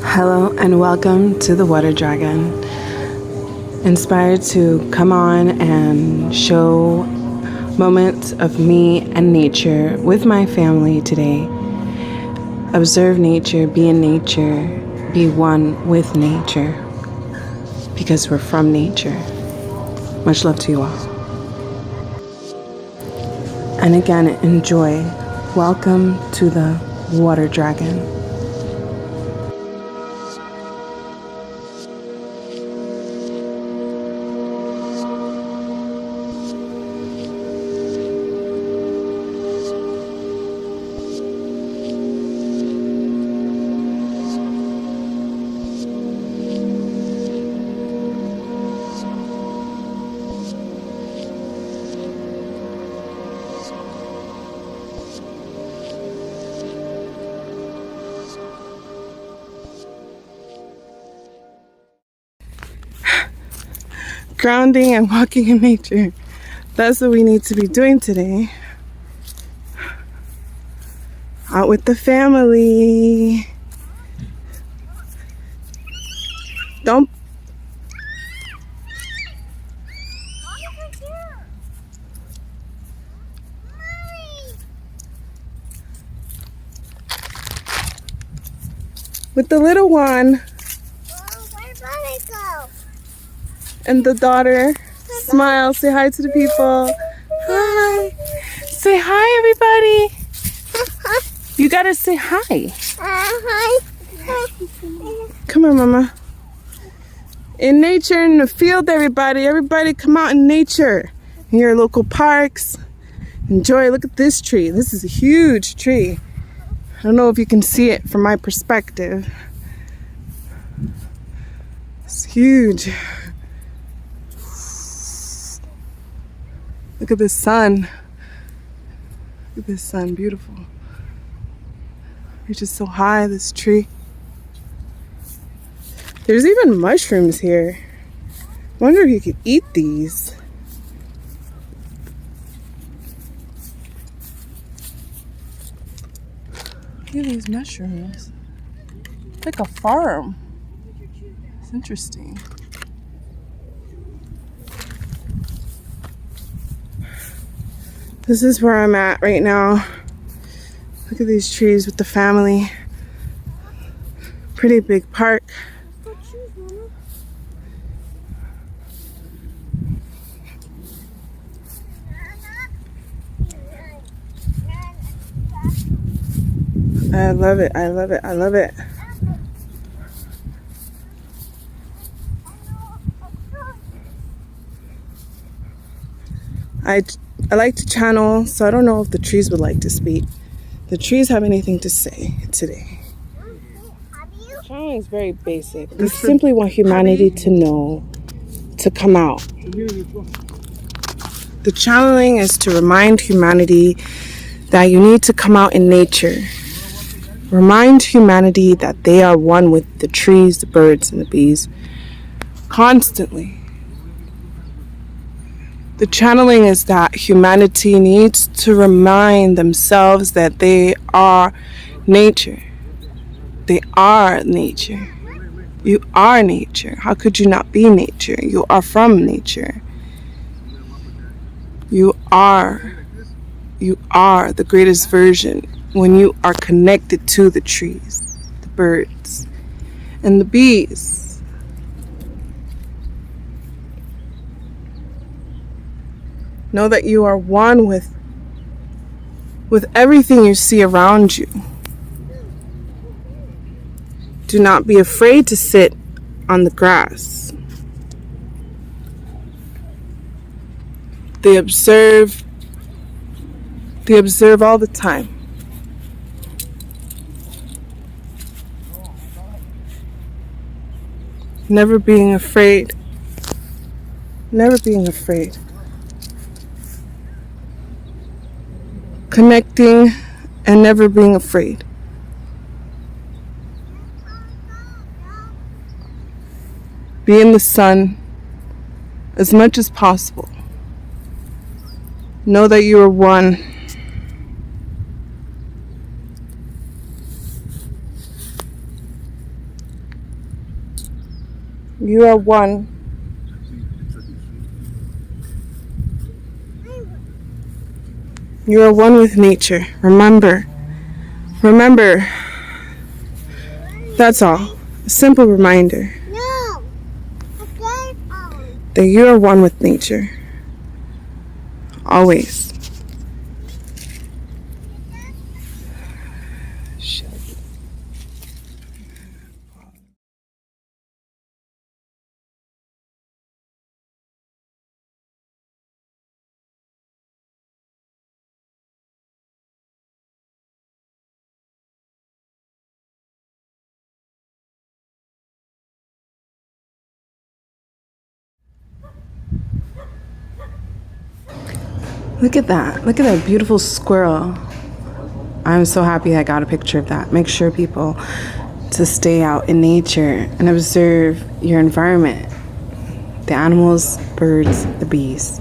Hello and welcome to the Water Dragon. Inspired to come on and show moments of me and nature with my family today. Observe nature, be in nature, be one with nature, because we're from nature. Much love to you all. And again, enjoy. Welcome to the Water Dragon. Grounding and walking in nature. That's what we need to be doing today. Out with the family. Don't. With the little one. And the daughter. Smile, say hi to the people. Hi. Say hi, everybody. You gotta say hi. Hi. Come on, Mama. In nature, in the field, everybody. Everybody come out in nature. In your local parks. Enjoy. Look at this tree. This is a huge tree. I don't know if you can see it from my perspective. It's huge. Look at the sun. Look at this sun, beautiful. Reaches so high, this tree. There's even mushrooms here. I wonder if you could eat these. Look at these mushrooms. It's like a farm. It's interesting. This is where I'm at right now. Look at these trees with the family. Pretty big park. I love it, I love it, I love it. I like to channel, so I don't know if the trees would like to speak. The trees have anything to say today. Channeling is very basic. We simply want humanity to know, to come out. The channeling is to remind humanity that you need to come out in nature. Remind humanity that they are one with the trees, the birds, and the bees. Constantly. The channeling is that humanity needs to remind themselves that they are nature. They are nature. You are nature. How could you not be nature? You are from nature. You are the greatest version when you are connected to the trees, the birds, and the bees. Know that you are one with everything you see around you. Do not be afraid to sit on the grass. They observe all the time. Never being afraid. Never being afraid. Connecting and never being afraid. Be in the sun as much as possible. Know that you are one. You are one. You are one with nature. Remember. Remember. That's all. A simple reminder that you are one with nature. Always. Look at that. Look at that beautiful squirrel. I'm so happy I got a picture of that. Make sure, people, to stay out in nature and observe your environment. The animals, birds, the bees.